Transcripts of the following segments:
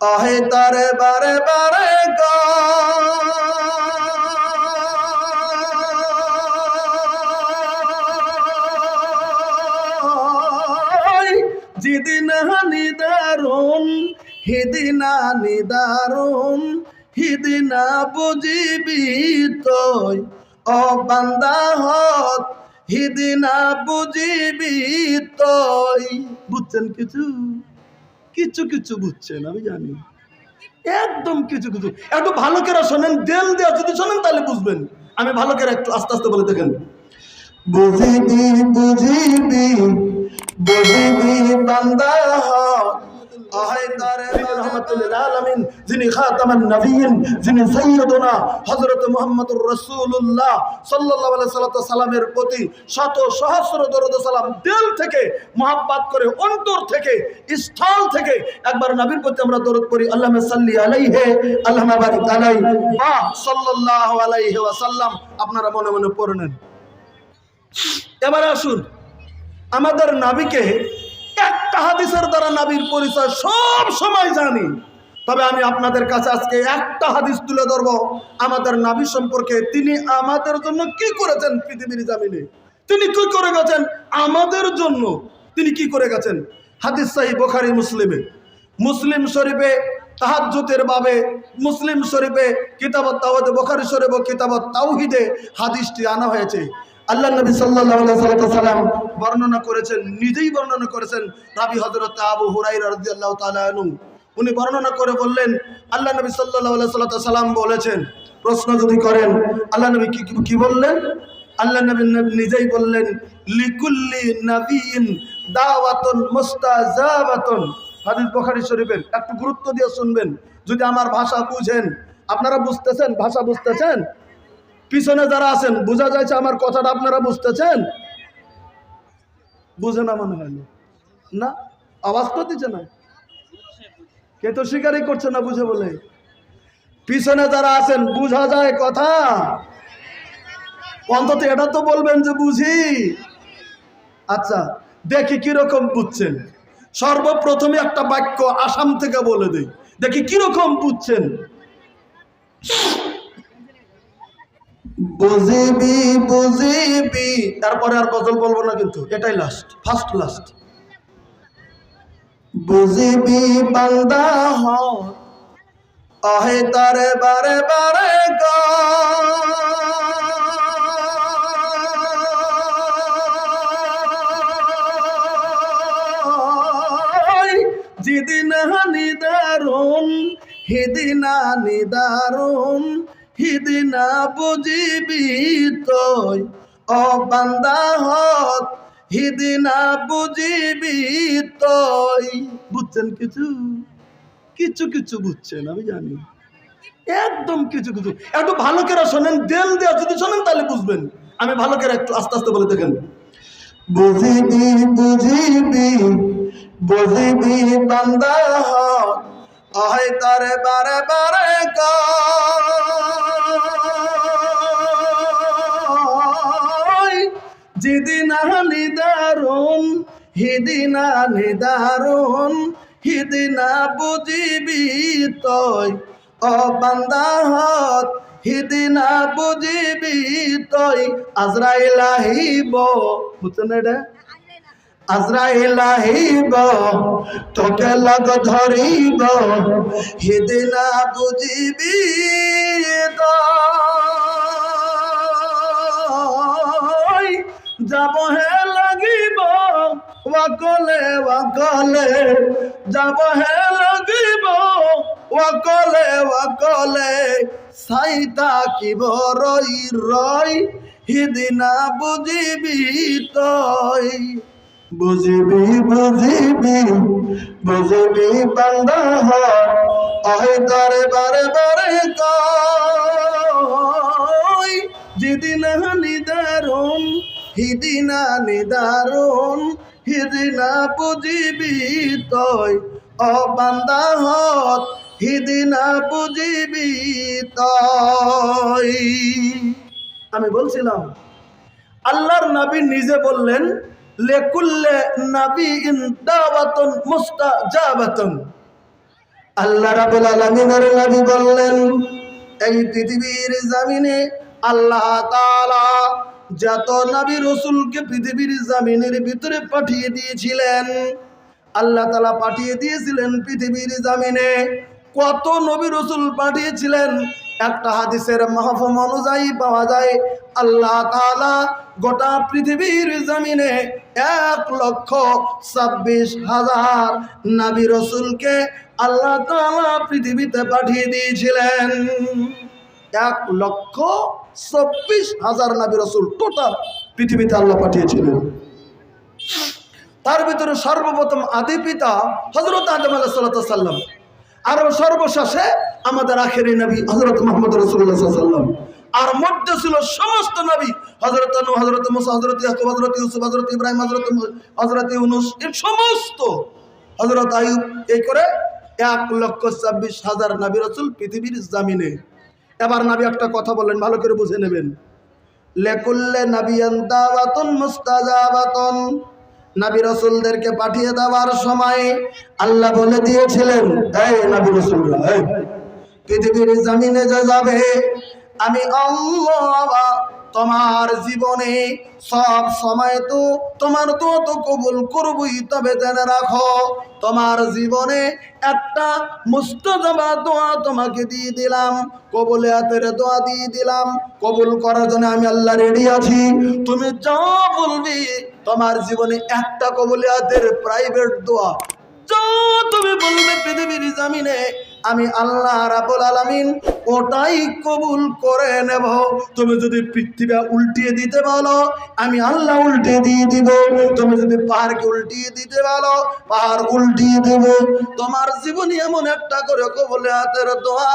আহে তারে বারে বারে যেদিন নিদারুন হিদিনা নিদারুন হিদিনা বুঝিবি তই ও বান্দা হত হিদিনা বুঝিবি তই। বুঝছেন কিছু কিছু কিছু বুঝছেন, আমি জানি একদম কিছু কিছু। একটু ভালো করে শোনেন, দেল দেওয়া যদি শোনেন তাহলে বুঝবেন। আমি ভালো করে একটু আস্তে আস্তে বলে দেখেন। বুঝিবি বুঝিবি বুঝিবি বান্দা যিনি খাতামান নবীন, যিনি সাইয়্যিদুনা হযরত মুহাম্মদুর রাসূলুল্লাহ সাল্লাল্লাহু আলাইহি সাল্লামের প্রতি শত সহস্র দরুদ ও সালাম দিল থেকে মহব্বত করে, অন্তর থেকে, স্থল থেকে একবার নবীর প্রতি আমরা দরুদ পড়ি। আল্লাহুম্মা সাল্লি আলাইহি আল্লাহুম্মা বারিক আলাইহি বা সাল্লাল্লাহু আলাইহি ওয়াসাল্লাম। আপনারা মনে মনে পড়ে নেন। এবার আসুন, আমাদের নবীকে একটা হাদিসের দ্বারা নবীর পরিচয় সব সময় জানি, তবে আমি আপনাদের কাছে আজকে একটা হাদিস তুলে ধরবো আমাদের নবী সম্পর্কে। তিনি আমাদের জন্য কি করেছেন পৃথিবীর জমিনে, তিনি কি করে গেছেন আমাদের জন্য, তিনি কি করে গেছেন। হাদিস সহিহ বুখারী মুসলিমে, মুসলিম শরীফে তাহাজ্জুদের বাবে, মুসলিম শরীফে কিতাবুত তাওহীদ, বুখারী শরীফে কিতাবুত তাওহীদে হাদিসটি আনা হয়েছে। আল্লাহ নবী সাল্লাল্লাহু আলাইহি ওয়াসাল্লাম বর্ণনা করেছেন, নিজেই বর্ণনা করেছেন। রাবি হযরত আবু হুরায়রা রাদিয়াল্লাহু তাআলা আনহু উনি বর্ণনা করে বললেন, আল্লাহ নবী সাল্লাল্লাহু আলাইহি ওয়াসাল্লাম বলেছেন। প্রশ্ন যদি করেন আল্লাহ নবী কি বললেন, আল্লাহ নবী নিজেই বললেন, লিকুল্লি নাবিয়িন দাওয়াতুন মুস্তাজাবাতুন। হাদিস বুখারী শরীফের, একটু গুরুত্ব দিয়ে শুনবেন। যদি আমার ভাষা বুঝেন, আপনারা বুঝতেছেন, ভাষা বুঝতেছেন, পিছনে যারা আছেন বোঝা যাচ্ছে আমার কথাটা আপনারা বুঝতেছেন? বুঝে না মনে হয় না, আওয়াজ তো দিচ্ছে না, কে তো স্বীকারই করছে না বুঝে বলে। পিছনে যারা আছেন বুঝা যায় কথা, অন্তত এটা তো বলবেন যে বুঝি। আচ্ছা দেখি কিরকম বুঝছেন। সর্বপ্রথমে একটা বাক্য আসাম থেকে বলে দেই, দেখি কিরকম বুঝছেন। বুঝিবি বুঝিবি, তারপরে আর গজল বলবো না, কিন্তু এটাই লাস্ট, ফার্স্ট লাস্ট। বুঝিবি বান্দা হত আহে তারে বারে বারে যেদিন নিদারুন হিদিনা নিদারুন হিদিনা বুঝিবি তই ও বান্দা হত হিদিনা বুঝিবি তই। বুঝছেন কিছু কিছু কিছু বুঝছেন, আমি জানি একদম কিছু কিছু। একটু ভালো করে শোনেন, দেল দেওয়া যদি শোনেন তাহলে বুঝবেন। আমি ভালো করে একটু আস্তে আস্তে বলে দেখেন। বুঝিবি বুঝিবি বুঝিবি বান্দা হত আহে তারে বারে বারে যেদিন নিদারুন হিদিনা নিদারুন হিদিনা বুঝিবি তই ও বান্দা হত হিদিনা বুঝিবি তই। আজরাইল আহিব, বুঝছেন এটা? আজরাইল আহিব তোকে লগ ধরিব হিদিনা বুঝিবি তই। যাব হে লাগিব ওয়াকলে ওয়াকলে, যাব হে লাগিব ওয়াকলে ওয়াকলে, সাইতা কি রই রই হিদিনা বুঝিবি তই। বুঝিবি বুঝিবি বুঝিবি বান্দা হত আহে তারে বারে বারে কই। যেদিন নিদারুন হিদিনা নিদারুন হিদিনা বুঝিবি তই ও বান্দা হত হিদিনা বুঝিবি তই। আমি বলছিলাম আল্লাহর নবী নিজে বললেন, লিকুল্লি নাবিয়িন দাওয়াতুন মুস্তাজাবাতুন। আল্লাহ রাব্বুল আলামিনের নবী বললেন, এই পৃথিবীর জমিনে আল্লাহ তাআলা যত নবী রাসূলকে পৃথিবীর জমিনের ভিতরে পাঠিয়ে দিয়েছিলেন, আল্লাহ তাআলা পাঠিয়ে দিয়েছিলেন পৃথিবীর জমিনে। কত নবী রাসূল পাঠিয়েছিলেন? একটা হাদিসের মাহফুম অনুযায়ী পাওয়া যায় আল্লাহ তাআলা গোটা পৃথিবীর জমিনে 1,26,000 নবী রাসূলকে আল্লাহ তাআলা পৃথিবীতে পাঠিয়ে দিয়েছিলেন। 1,26,000 নবী রাসূল টোটাল পৃথিবীতে আল্লাহ পাঠিয়েছিলেন। তার ভিতরে সর্বপ্রথম আদি পিতা হযরত আদম আলাইহিস সালাম, আর সর্বশেষে আমাদের আখেরি নবী হযরত মুহাম্মদ রাসূলুল্লাহ সাল্লাল্লাহু আলাইহি ওয়াসাল্লাম। আর মধ্যে ছিল সমস্ত নবী, হযরত নূহ, হযরত মুসা, হযরত ইয়াকুব, হযরত ইউসুফ, হযরত ইব্রাহিম, হযরত ইউনূস, এর সমস্ত, হযরত আইয়ুব, এই করে 1,26,000 নবী রাসূল পৃথিবীর জমিনে। এবার নবী একটা কথা বলেন, ভালো করে বুঝে নেবেন। লিকুল্লি নাবিয়্যিন দাওয়াতুন মুস্তাজাবাতুন, নবী রাসূলদেরকে পাঠিয়ে দেওয়ার সময় আল্লাহ বলে দিয়েছিলেন, এই নবী রাসূলরা, এই পৃথিবীর জমিনে যে যাবে, আমি আল্লাহ তোমার জীবনে সব সময় তো তোমার তো কবুল করবই, তবে জেনে রাখো তোমার জীবনে একটা মুস্তাজাবা দোয়া তোমাকে দিয়ে দিলাম, কবুলিয়াতের দোয়া দিয়ে দিলাম। কবুল করার জন্য আমি আল্লাহ রেডি আছি। তুমি যা বলবি, তোমার জীবনে একটা কবুলিয়াতের প্রাইভেট দোয়া যা তুমি বলবে পৃথিবীর জমিনে, আমি আল্লাহ রাব্বুল আলামিন ওটাই কবুল করে নেব। তুমি যদি পৃথিবী উল্টিয়ে দিতে বলো, আমি আল্লাহ উল্টিয়ে দিয়ে দিব। তুমি যদি পাহাড়কে উল্টিয়ে দিতে বলো, পাহাড় উল্টিয়ে দেব। তোমার জীবনে এমন একটা করে কবুলিয়াতের দোয়া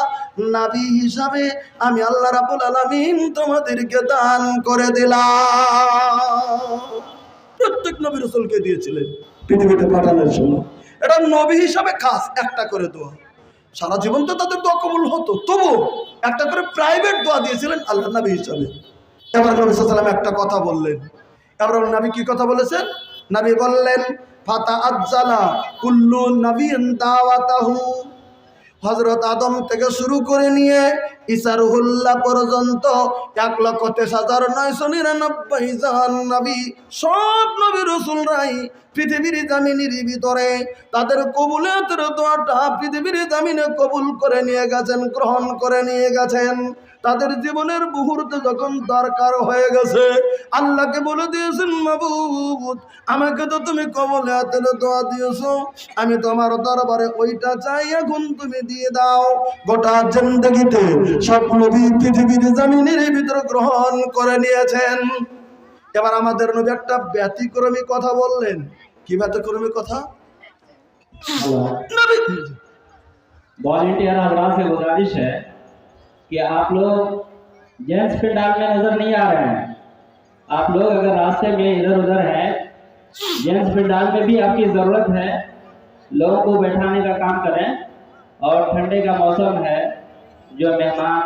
নবী হিসাবে আমি আল্লাহ রাব্বুল আলামিন তোমাদেরকে দান করে দিলাম। প্রত্যেক নবী রাসূলকে দিয়েছিলেন পৃথিবীতে পাঠানোর জন্য। এটা নবী হিসাবে খাস একটা করে দোয়া। সারা জীবন তো তাদের দোয়া কবুল হতো, তবু একটা করে প্রাইভেট দোয়া দিয়েছিলেন আল্লাহ নবী হিসাবে। এবার নবী সাল্লাল্লাহু আলাইহি ওয়াসাল্লাম একটা কথা বললেন। এবার নবী কি কথা বলেছেন? নবী বললেন, ফাতা আজ্জালা কুল্লু নবিয়্যিন দাওয়াতাহু। হযরত আদম থেকে শুরু করে নিয়ে ঈসা রুহুল্লাহ পর্যন্ত 1,23,999 জন নবী, সব নবী রাসূলরাই পৃথিবীর জমিনের ভিতরে তাদের কবুলিয়াতের দোয়াটা পৃথিবীর জমিনে কবুল করে নিয়ে গেছেন, গ্রহণ করে নিয়ে গেছেন। তাদের জীবনের মুহূর্তে যখন দরকার হয়ে গেছে, আল্লাহকে বলে দিয়েছেন, মাবুদ আমাকে তো তুমি কবুলিয়াতের দোয়া দিয়েছো, আমি তোমার দরবারে ওইটা চাই, এখন তুমি দিয়ে দাও। গোটা জিন্দেগিতে সব নবী পৃথিবীর জমিনের ভিতরে গ্রহণ করে নিয়েছেন। এবার আমাদের নবী একটা ব্যতিক্রমী কথা বললেন। কি ব্যতিক্রমী কথা? नबी वॉलंटियर हजरात से गुजारिश है कि आप लोग जेंट्स पंडाल में नजर नहीं आ रहे हैं। आप लोग अगर रास्ते में इधर उधर हैं, जेंट्स पंडाल में भी आपकी जरूरत है, लोगों को बैठाने का काम करें। और ठंडे का मौसम है, जो मेहमान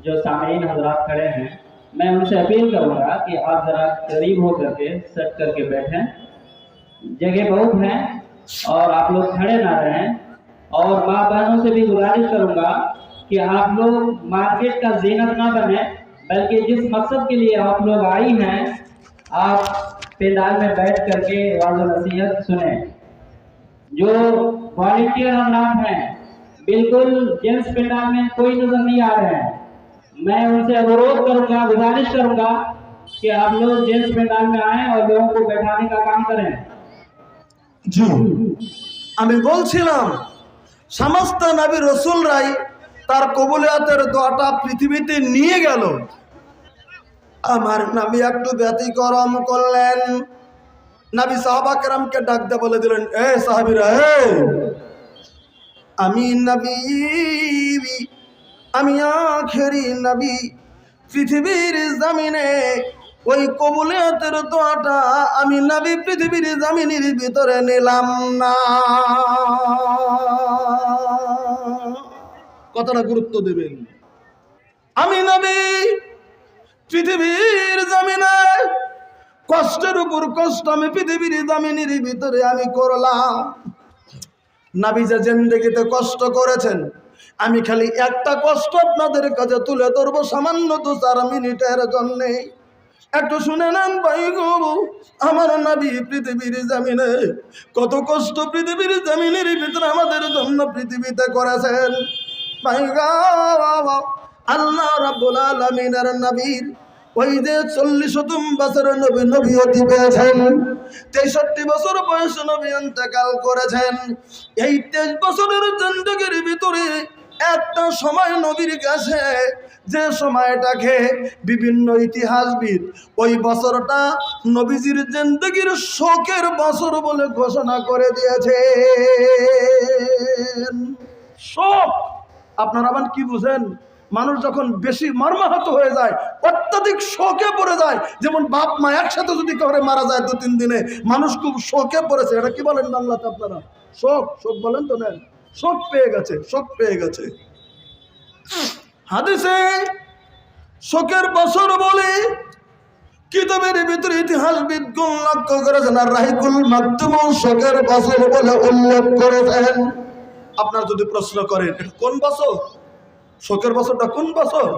जो सामीन हजरात खड़े हैं, मैं उनसे अपील करूंगा कि आप जरा करीब होकर के सट करके बैठें। जगह बहुत है और आप लोग खड़े ना रहें। और माँ बहनों से भी गुजारिश करूंगा कि आप लोग मार्केट का ज़ीनत ना बने, बल्कि जिस मकसद के लिए आप लोग आई हैं, आप पंडाल में बैठ करके वाज़ नसीहत सुने। जो वॉलंटियर हजरात हैं, बिल्कुल जेंट्स पंडाल में कोई नजर नहीं आ रहे हैं। मैं उनसे अनुरोध करूंगा, गुजारिश करूंगा कि आप लोग जेंट्स पंडाल में आएं और लोगों को बैठाने का काम करें। জি, আমি বলছিলাম সমস্ত নবী রাসূলরাই তার কবুলিয়াতের দোয়াটা পৃথিবীতে নিয়ে গেল। আমার নবী একটু ব্যতিক্রম করলেন। নবী সাহাবা কেরামকে ডাক দিয়ে বলে দিলেন, এ সাহাবীরা, আমি নবী, আমি আখেরি নবী, পৃথিবীর জমিনে ওই কবুলিয়াতের দোয়াটা আমি নবী পৃথিবীর জমিনের ভিতরে নিলাম না। কতটা গুরুত্ব দেবেন। আমি নবী পৃথিবীর জমিনে কষ্টের উপর কষ্ট আমি পৃথিবীর জমিনের ভিতরে আমি করলাম। নবী যে জিন্দেগিতে কষ্ট করেছেন, আমি খালি একটা কষ্ট আপনাদের কাছে তুলে ধরবো সামান্য 2-4 মিনিটের জন্যে। একটু শুনে নেন ভাই গো, আমার নবী পৃথিবীর জমিনে কত কষ্ট পৃথিবীর জমিনের ভিতরে আমাদের জন্য পৃথিবীতে করেছেন। ভাই গো, আল্লাহ রাব্বুল আলামিনের নবীর ওই যে 40তম বছরে নবীয়তি পেয়েছেন, 63 বছর বয়সে নবী ইন্তেকাল করেছেন। এই 23 বছরের জিন্দেগির ভিতরে একটা সময় নবীর কাছে, যে সময়টাকে বিভিন্ন ইতিহাসবিদ ওই বছরটা নবীজির জিন্দেগির শোকের বছর বলে ঘোষণা করে দিয়েছে। শোক, আপনারা আবার কি বুঝেন? মানুষ যখন বেশি মর্মাহত হয়ে যায়, অত্যাধিক শোকে পড়ে যায়, যেমন বাপ মা একসাথে যদি কাউরে মারা যায় 2-3 দিনে, মানুষ খুব শোকে পড়েছে, এটা কি বলেন বাংলাতে আপনারা? শোক, শোক বলেন তো? নেন, শোক পেয়ে গেছে, শোক পেয়ে গেছে। হাদিসে শোকের বছর বলে কিতাবের ভিতরে ইতিহাসবিদগণ লক্ষ্য করেছেন, আর রাহিকুল মাকতুম শোকের বছর বলে উল্লেখ করেছেন। আপনারা যদি প্রশ্ন করেন এটা কোন বছর, শোকের বছরটা কোন বছর,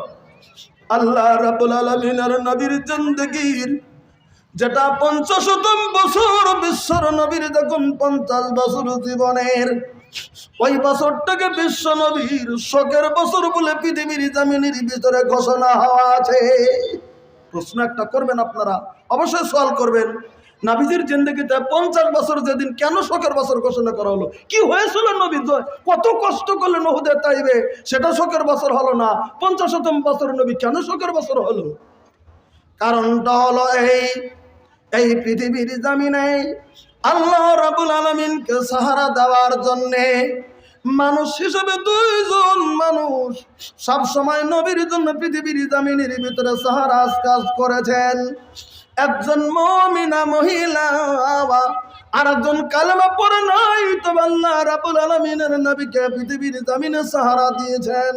আল্লাহ রাব্বুল আলামিনের নবীর জিন্দেগির যেটা 50তম বছর, বিশ্বর নবীর যখন 50 বছর জীবনের, ওই বছরটাকে বিশ্ব নবীর শোকের বছর বলে পৃথিবীর জমিনের ভিতরে ঘোষণা হওয়া আছে। প্রশ্ন একটা করবেন আপনারা, অবশ্যই সওয়াল করবেন, নবীজির জিন্দেগিতে 50 বছর যেদিন কেন শোকের বছর ঘোষণা করা হলো? কি হয়েছিল নবী, কত কষ্ট করলেন উহুদের তাইবে, সেটা শোকের বছর হলো না? 50তম বছর নবী কেন শোকের বছর হলো? কারণটা হলো এই পৃথিবীর জমিনে আল্লাহ রাব্বুল আলামিনকে সাহারা দেওয়ার জন্যে মানুষ হিসেবে 2জন মানুষ সব সময় নবীর জন্য পৃথিবীর জমিনের ভিতরে সাহারা কাজ করেছেন। একজন মুমিনা মহিলা, আর একজন কালেমা পড়ে নাই, তবে আল্লাহ রাব্বুল আলামিনের নবীকে পৃথিবীর জমিনে সাহারা দিয়েছেন।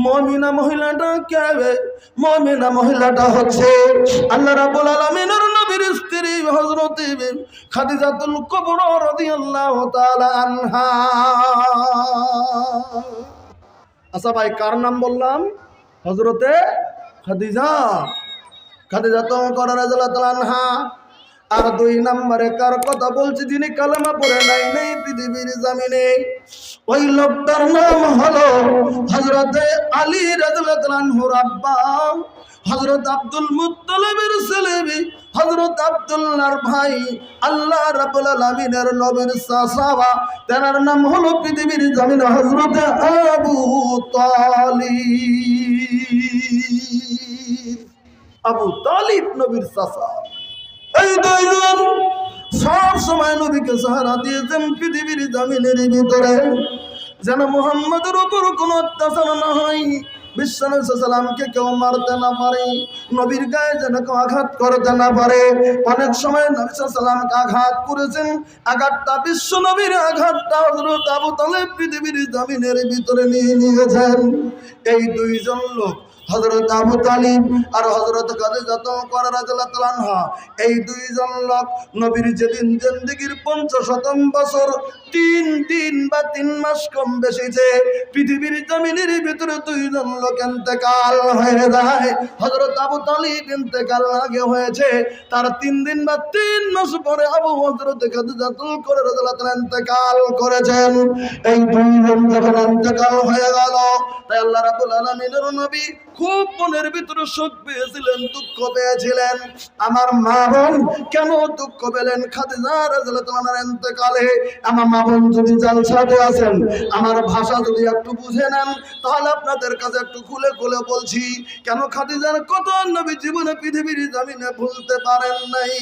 মুমিনা মহিলাটা কে? মুমিনা মহিলাটা হচ্ছে আল্লাহ রাব্বুল আলামিনের নবীর স্ত্রী হযরত খাদিজাতুল কুবরা রাদিয়াল্লাহু তাআলা আনহা। আচ্ছা ভাই, কার নাম বললাম? হযরতে খাদিজা, খাদিজাতুল কুবরা রাদিয়াল্লাহু তাআলা আনহা। আর 2 নম্বরে কার কথা বলছি, যিনি কালেমা পড়ে নাই পৃথিবীর জমিনে, ওই লোকটার নাম হলো হযরতে আলী রাদিয়াল্লাহু তাআলা আনহুর আব্বা, হযরত আব্দুল মুত্তালিবের ছেলে, হযরত আব্দুল্লাহর ভাই, আল্লাহ রাব্বুল আলামিনের নবীর চাচা, তার নাম হলো পৃথিবীর জমিনে হযরতে আবু তালিব। আবু তালিব নবীর চাচা। এই 2জন সব সময় নবীকে সাহারা দিয়েছেন পৃথিবীর জমিনের ভিতরে, যেন মুহাম্মদের উপর কোনো অত্যাচার না হয়, বিশ্ব নবী সাল্লাল্লাহু আলাইহি ওয়াসাল্লামকে কেউ মারতে না পারে, নবীর গায়ে যেন কেউ আঘাত করতে না পারে। অনেক সময় নবী সাল্লাল্লাহু আলাইহি ওয়াসাল্লামকে আঘাত করেছেন, আঘাতটা বিশ্ব নবীর আঘাতটা হযরত আবু তালিব পৃথিবীর জমিনের ভিতরে নিয়ে নিয়েছেন। এই 2জন লোক, হযরত আবু তালিব আর হযরত খাদিজা রাদিয়াল্লাহু তাআলা আনহা, এই 2জন লোক নবীর যেদিন জিন্দেগির 50তম বছর 3 দিন বা 3 মাস কম বেশিতে পৃথিবীর জমিনের ভিতরে 2জন লোক ইন্তেকাল হয়ে যায়। হযরত আবু তালিব ইন্তেকাল আগে হয়েছে, তার 3 দিন বা 3 মাস পরে আবু হযরত খাদিজা রাদিয়াল্লাহু তাআলা ইন্তেকাল করেছেন। এই 2জন যখন ইন্তেকাল হয়ে গেল, তাই আল্লাহ রাব্বুল আলামিনের নবী খুব মনের ভিতরে শোক পেয়েছিলেন, দুঃখ পেয়েছিলেন। আমার মা বোন কেন দুঃখ পেলেন খাদিজা রাদিয়াল্লাহু তাআলার ইন্তেকালে? আমার মা বোন যদি জালসাতে আছেন, আমার ভাষা যদি একটু বুঝে নেন, তাহলে আপনাদের কাছে একটু খুলে খুলে বলছি, কেন খাদিজার কত নবী জীবনে পৃথিবীর জমিনে ভুলতে পারেন নাই।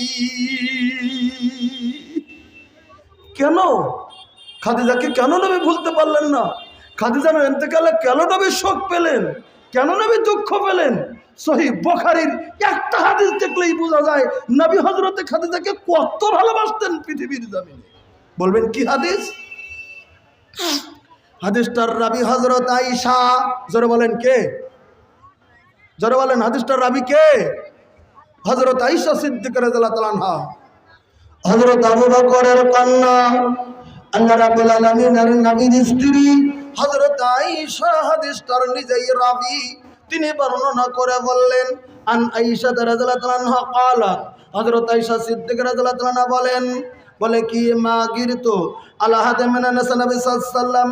কেন খাদিজাকে কেন নবী ভুলতে পারলেন না? খাদিজার ইন্তেকালে কেন নবী শোক পেলেন, কেন নবী দুঃখ পেলেন? সহিহ বুখারীর একটা হাদিস দেখলেই বোঝা যায় নবী হযরতে খাদিজাকে কত ভালোবাসতেন পৃথিবীর জমিনে। বলবেন কি হাদিস? হাদিসটার রাবী হযরত আয়েশা। জোরে বলেন কে? জোরে বলেন, হাদিসটার রাবী কে? হযরত আয়েশা সিদ্দিকা রাদিয়াল্লাহু তাআলা আনহা, হযরত আবু বকরের কন্যা আল্লাহ রাব্বুল আলামিনের নবীর স্ত্রী হযরত আয়েশা হাদিসটার নিজেই রাবী, তিনি বর্ণনা করে বললেন, আন আয়েশা রাদিয়াল্লাহু আনহা قالت, হযরত আয়েশা সিদ্দিকা রাদিয়াল্লাহু আনহা বলেন, বলে কি মা গিরতু আলা হাদে মিনা নবী সাল্লাল্লাহু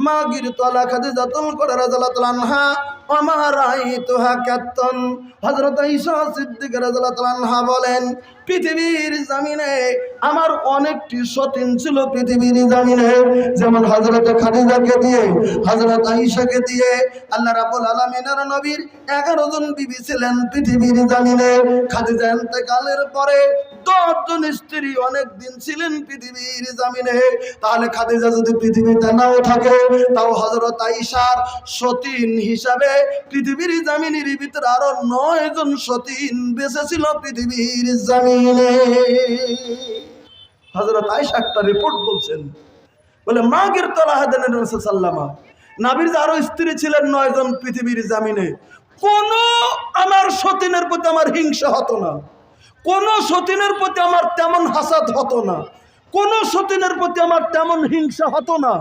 মা গিরতু আলা খাদিজাতুল কুবরা রাদিয়াল্লাহু আনহা ওয়া মা রাআইতুহা কাত্তুন। হযরত আয়েশা সিদ্দিকা রাদিয়াল্লাহু আনহা বলেন, পৃথিবীর জমিনে আমার অনেকটি সতীন ছিল পৃথিবীর জমিনে, যেমন হযরত খাদিজাকে দিয়ে, হযরত আয়েশাকে দিয়ে আল্লাহ রাব্বুল আলামিনের নবীর 11 জন বিবি ছিলেন পৃথিবীর জমিনে। খাদিজা ইন্তেকালের পরে 10 জন স্ত্রী অনেক দিন ছিলেন পৃথিবীর জমিনে। তাহলে খাদিজা যদি পৃথিবীতে নাও থাকে, তাও হযরত আয়েশার সতীন হিসাবে পৃথিবীর জমিনের ভিতরে আরো 9 জন সতীন বেঁচে ছিল পৃথিবীর জমিনে। হযরত আয়েশা একটা রিপোর্ট বলছেন, বলে মা গিরতলা হাদান রাসূল সাল্লাল্লাহু নবীর আরো স্ত্রী ছিলেন 9 জন পৃথিবীর জমিনে। কোন আমার সতীনের প্রতি আমার হিংসা হতো না, কোন সতীনের প্রতি আমার তেমন হাসাদ হতো না, কোন সতীনের প্রতি আমার তেমন হিংসা হতো না।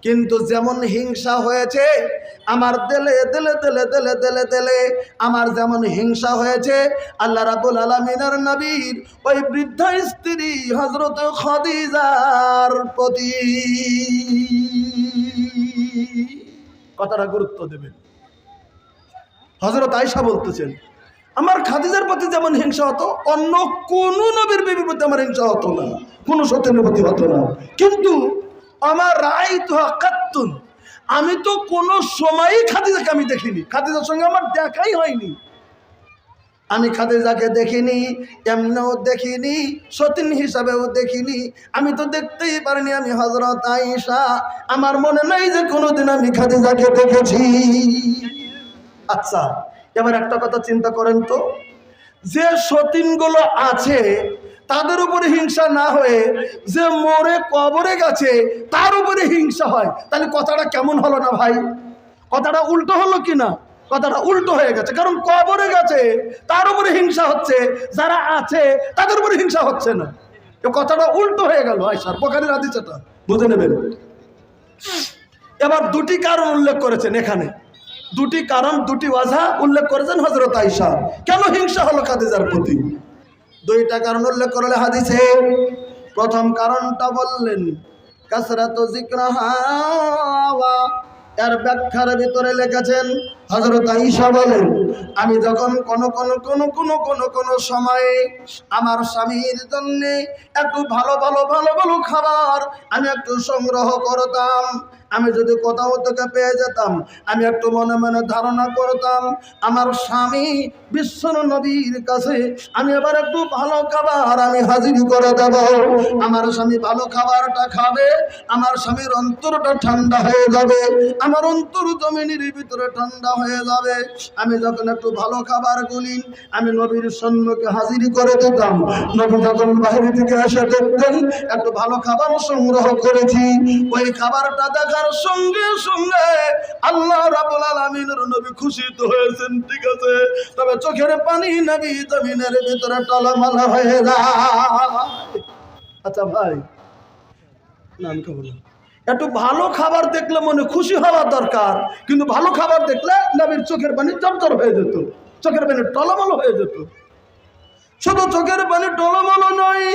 কিন্তু যেমন হিংসা হয়েছে আমার দিলে দিলে দিলে দিলে দিলে দিলে আমার যেমন হিংসা হয়েছে আল্লাহ রাব্বুল আলামিনের নবীর ওই বৃদ্ধা স্ত্রী হযরত খাদিজার প্রতি। কথাটা গুরুত্ব দেবেন। হযরত আয়েশা বলতেছেন, আমার খাদিজার প্রতি যেমন হিংসা হতো, অন্য কোন নবীর বিবির প্রতি আমার হিংসা হতো না, কোন সতীনের প্রতি হতো না। কিন্তু আমার রাআইতুহা কাত্তুন, আমি তো কোনো সময়ই খাদিজাকে আমি দেখিনি, খাদিজার সঙ্গে আমার দেখাই হয়নি। আমি খাদিজাকে দেখিনি, এমনও দেখিনি, সতীন হিসাবেও দেখিনি, আমি তো দেখতেই পারিনি আমি হযরত আয়েশা। আমার মনে নাই যে কোনোদিন আমি খাদিজাকে দেখেছি। আচ্ছা, এবার একটা কথা চিন্তা করেন তো, যে সতীনগুলো আছে তাদের উপরে হিংসা না হয়ে যে মরে কবরে গেছে তার উপরে হিংসা হয়, তাহলে কথাটা কেমন হলো না ভাই? কথাটা উল্টো হলো কি না? কথাটা উল্টো হয়ে গেছে। কারণ কবরে গেছে তার উপরে হিংসা হচ্ছে, যারা আছে তাদের উপরে হিংসা হচ্ছে না। কথাটা উল্টো হয়ে গেল। আয়েশার বুখারীর হাদিস, এটা বুঝে নেবেন। এবার দুটি কারণ উল্লেখ করেছেন এখানে, দুটি কারণ, দুটি ওয়াজহ উল্লেখ করেছেন হযরত আয়েশা, কেন হিংসা হলো খাদিজার প্রতি। দুইটা কারণ উল্লেখ করলে হাদিসে। প্রথম কারণটা বললেন কাসরাতু যিকরাহা, এর ব্যাখ্যার ভিতরে লিখেছেন হযরত আয়েশা বলেন, আমি যখন কোন সময়ে আমার স্বামীর জন্য একটু ভালো ভালো ভালো ভালো খাবার আমি একটু সংগ্রহ করতাম, আমি যদি কোথাও থেকে পেয়ে যেতাম, আমি একটু মনে মনে ধারণা করতাম আমার স্বামী বিশ্ব নবীর কাছে আমি এবার একটু ভালো খাবার আমি হাজির করে দেব। আমার স্বামী ভালো খাবারটা খাবে, আমার স্বামীর অন্তরটা ঠান্ডা হয়ে যাবে, আমার অন্তর জমিনের ভিতরে ঠান্ডা হয়ে যাবে। আমি যখন একটু ভালো খাবারগুলি আমি নবীর সম্মুখে হাজির করে দিতাম, নবী যখন বাইরে থেকে এসে দেখতেন একটু ভালো খাবার সংগ্রহ করেছি, ওই খাবারটা দেখার সঙ্গে সঙ্গে আল্লাহ রাব্বুল আলামিনের নবী খুশি তো হয়েছেন, ঠিক আছে, তবে চোখের পানি নবী জমিনের ভিতরে টলমল হয়ে যায়। আচ্ছা ভাই, নাম খাবো না, একটু ভালো খাবার দেখলে মনে খুশি হওয়া দরকার, কিন্তু ভালো খাবার দেখলে নবীর চোখের পানি চরচর হয়ে যেত, চোখের পানি টলমল হয়ে যেত। শুধু চোখের পানি টলমল নয়,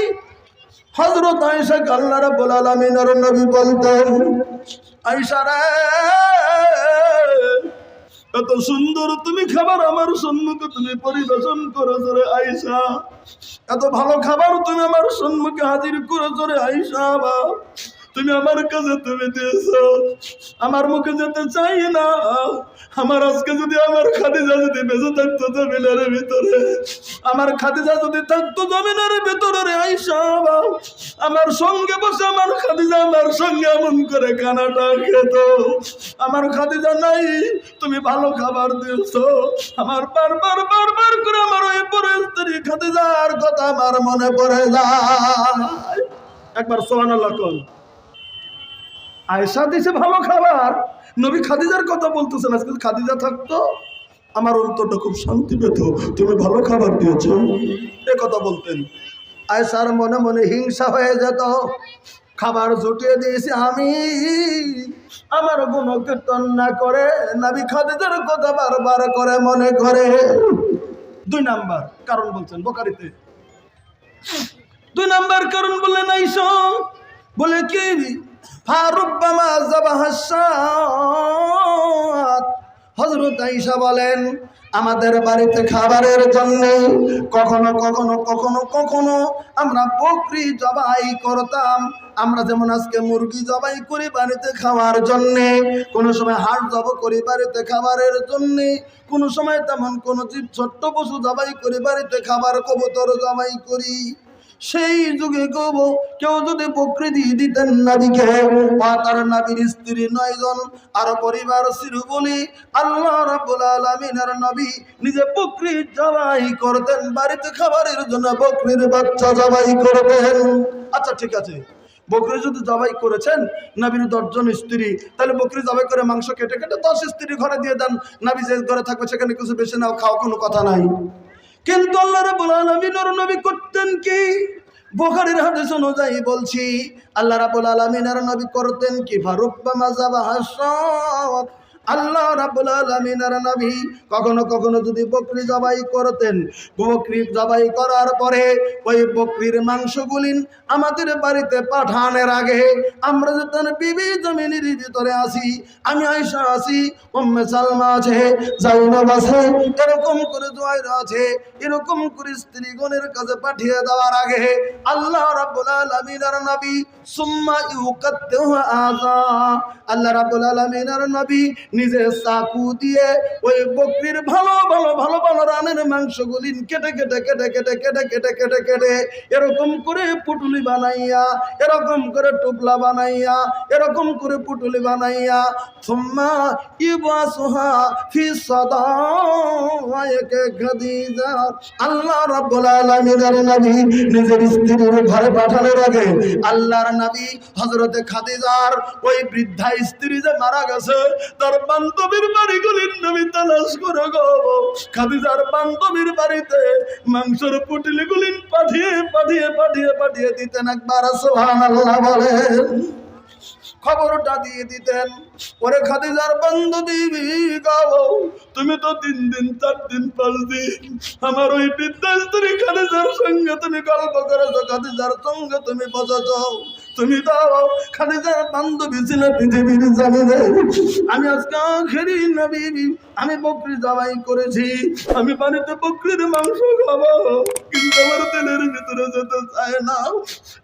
হযরত আয়েশা আল্লাহ রাব্বুল আলামিনের নবী বলতেন, আয়েশা রে, এত সুন্দর তুমি খাবার আমার সম্মুখে তুমি পরিবেশন করেছো রে আয়েশা, এত ভালো খাবার তুমি আমার সম্মুখে হাজির করেছো রে আয়েশা, তুমি আমার কাছে তুমি দিয়েছো, আমার মুখে যেতে চাই না। আমার আজকে যদি আমার খাদিজা যদি বেঁচে থাকতো জমিনের ভিতরে, আমার খাদিজা যদি থাকতো জমিনের ভিতরে রে আয়েশা, আমার সঙ্গে বসে আমার খাদিজা আমার সঙ্গে এমন করে খানাটা খেত। আমার খাদিজা নাই, তুমি ভালো খাবার দিয়েছো, আমার বারবার বারবার করে আমার ওই পরে স্ত্রী খাদিজার কথা আমার মনে পড়ে যায়। একবার সুবহানাল্লাহ কোন। আয়েশা দিয়েছে ভালো খাবার, নবী খাদিজার কথা বলতেছেন, আজকে খাদিজা থাকতো আমার অন্তরটা খুব শান্তি পেত, তুমি ভালো খাবার দিয়েছো, এ কথা বলতেন। আয়েশার মনে মনে হিংসা হয়ে যেত, খাবার জুটিয়ে দিয়েছি আমি, আমার গুণকীর্তন না করে নবী খাদিজার কথা বারবার করে মনে করে। 2 নাম্বার কারণ বলছেন বুখারীতে। 2 নাম্বার কারণ বললেন আয়েশা বলে কি ফারুব্বামা যাবাহাসাত, হযরত আয়েশা বলেন আমাদের বাড়িতে খাবারের জন্য কখনো কখনো কখনো কখনো আমরা বকরি জবাই করতাম। আমরা যেমন আজকে মুরগি জবাই করি বাড়িতে খাওয়ার জন্যে, কোনো সময় হাড় জবাই করি বাড়িতে খাবারের জন্যে, কোনো সময় তেমন কোনো জীব ছোট্ট পশু জবাই করি বাড়িতে খাবার, কবুতর জবাই করি। সেই যুগে কেউ যদি বকরি দিয়ে দিতেন নবীকে বা তার নবীর স্ত্রী 9 জন আর পরিবার ছিল বলি আল্লাহ রাব্বুল আলামিনের নবী নিজে বকরি জবাই করতেন, বাড়িতে খাবারের জন্য বকরির বাচ্চা জবাই করতেন। আচ্ছা ঠিক আছে, বকরি যদি জবাই করেছেন নবীর 10 জন স্ত্রী, তাহলে বকরি জবাই করে মাংস কেটে কেটে 10 স্ত্রী ঘরে দিয়ে দেন, নবী যে ঘরে থাকবে সেখানে কিছু বেশি নাও খাও, কোনো কথা নাই। কিন্তু আল্লাহ রাব্বুল আলামিনের নবী করতেন কি? বুখারীর হাদিস অনুযায়ী বলছি, আল্লাহ রাব্বুল আলামিনের নবী করতেন কি ফারুব্বামা যাবাহাসাত, আল্লাহ রাব্বুল আলামিনের নবী কখনো কখনো যদি বকরি জবাই করতেন, বকরি জবাই করার পরে ওই বকরির মাংসগুলি আমাদের বাড়িতে পাঠানোর আগে আমরা যখন বিবি জমিনের ভিতরে আসি, আমি আয়েশা আছি, উম্মে সালমা আছে, যায়েনব আছে, এরকম করে জুয়াইরা আছে, এরকম করে স্ত্রীগণের কাছে পাঠিয়ে দেওয়ার আগে আল্লাহ রাব্বুল আলামিনের নবী সুম্মা ইউকাত্তিহু আযা, আল্লাহ রাব্বুল আলামিনের নবী নিজে চাকু দিয়ে ওই বকরির ভালো ভালো ভালো ভালো রানের মাংসগুলি কেটে কেটে কেটে কেটে কেটে কেটে কেটে কেটে এরকম করে পুটুলি বানাইয়া, এরকম করে টুপলা বানাইয়া, এরকম করে পুটুলি বানাইয়া সুম্মা ইবাসুহা ফি সাদায়কে খাদিজা, আল্লাহ রাব্বুল আলামিনের নবী নিজের স্ত্রীর ঘরে পাঠানোর আগে আল্লাহর নবী হযরতে খাদিজার ওই বৃদ্ধা স্ত্রী যে মারা গেছে তার বান্ধবীর বাড়িগুলির নবী তালাশ করে গো খাদিজার বান্ধবীর বাড়িতে মাংসের পুটলিগুলি পাঠিয়ে পাঠিয়ে পাঠিয়ে পাঠিয়ে দিতেন। একবার সুবহানাল্লাহ বলেন। খবরটা দিয়ে দিতেন, ওরে খাদিজার বান্ধবী গাও, তুমি তো 3 দিন 4 দিন 5 দিন আমার ওই বৃদ্ধা স্ত্রী খাদিজার সঙ্গে তুমি গল্প করেছো, খাদিজার সঙ্গে তুমি বসেছো, তুমি দাও খাদিজার বান্ধবী ছিল পৃথিবীর জমিনে। আমি আজকে আখেরি নবী, আমি বকরি জবাই করেছি, আমি বাড়িতে বকরির মাংস খাবো, কিন্তু আমার দিলের ভিতরে যেতে চায় না,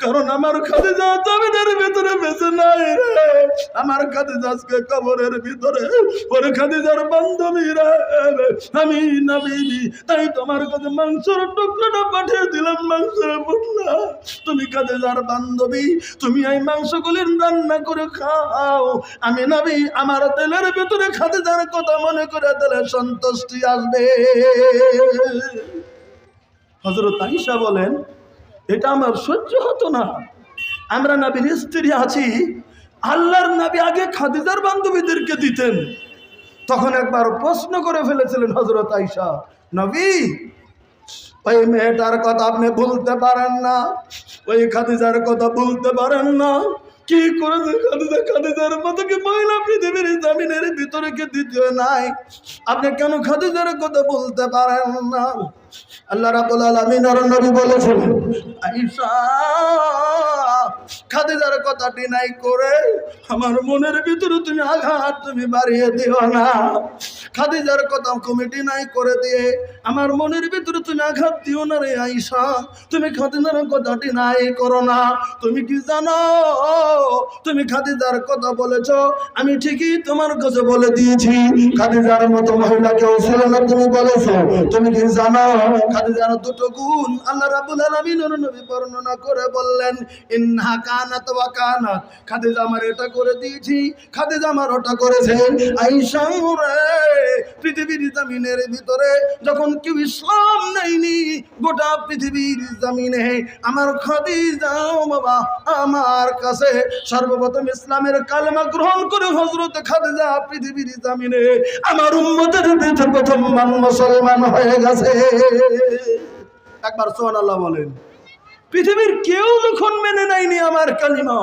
কারণ আমার খাদিজা জমিনের ভিতরে বেঁচে নাই রে, আমার খাদিজা আজকে কবরের ভিতরে। ওরে খাদিজার বান্ধবীরা আমি নবী, তাই তোমার কাছে মাংসের টুকরাটা পাঠিয়ে দিলাম, মাংসের পুটলা, তুমি খাদিজার বান্ধবী, তুমি এই মাংসগুলি রান্না করে খাও, আমি নবী আমার তেলের ভিতরে খাদিজার কথা মনে করে দিলে সন্তুষ্টি আসবে। হযরত আয়েশা বলেন এটা আমার সহ্য হতো না, আমরা নবীর স্ত্রী আছি, আল্লাহর নবী আগে খাদিজার বান্ধবীদেরকে দিতেন। তখন একবার প্রশ্ন করে ফেলেছিলেন হযরত আয়েশা, নবী ওই মেয়েটার কথা আপনি বলতে পারেন না, ওই খাদিজার কথা বলতে পারেন না, কি করেছে খাদিজা? খাদিজার মতো কি মহিলা পৃথিবীর জমিনের ভিতরে কি দ্বিতীয় নাই? আপনি কেন খাদিজার কথা বলতে পারেন না? আল্লাহ রাব্বুল আলামিনের নবী বলেছেন, আয়েশা খাদিজার কথা ডিনাই করে আমার মনের ভিতরে তুমি আঘাত তুমি বাড়িয়ে দিও না, খাদিজার কথা কমিটি নাই করে দিয়ে আমার মনের ভিতরে তুমি আঘাত দিও না রে আয়েশা, তুমি খাদিজার কথা ডিনাই করো না। তুমি কি জানো তুমি খাদিজার কথা বলেছ, আমি ঠিকই তোমার কাছে বলে দিয়েছি, খাদিজার মতো মহিলা কেউ ছিল না তুমি বলেছো। তুমি কি জানো খাদিজার 2টো গুণ আল্লাহ রাব্বুল আলামিনের নবী বর্ণনা করে বললেন, ইন্নাহা কানাত ওয়া কানাত, খাদিজা আমার এটা করে দিয়েছি, খাদিজা আমার ওটা করেছে। আয়েশা রে পৃথিবীর জমিনের ভিতরে যখন কেউ ইসলাম নেয়নি গোটা পৃথিবীর জমিনে আমার খাদিজা বাবা আমার কাছে সর্বপ্রথম ইসলামের কালেমা গ্রহণ করে হযরত খাদিজা পৃথিবীর জমিনে আমার উম্মতের ভিতর প্রথম মুসলমান হয়ে গেছে। একবার সুবহানাল্লাহ বলেন। পৃথিবীর কেউ যখন মেনে নেয়নি আমার কালিমা,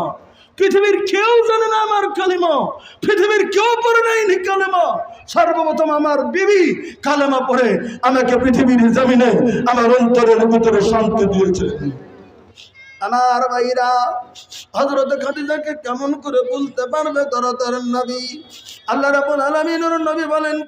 পৃথিবীর কেউ জানে না আমার কালিমা, পৃথিবীর কেউ পড়ে নেয়নি কালেমা, সর্বপ্রথম আমার বিবি কালেমা পড়ে আমাকে পৃথিবীর জমিনে আমার অন্তরের ভিতরে শান্তি দিয়েছে। আমার ভাইরা, হযরত খাদিজাকে কেমন করে বলতে পারবে তারা তার নবী? আল্লাহ রাব্বুল আলামিনের নবী বলেন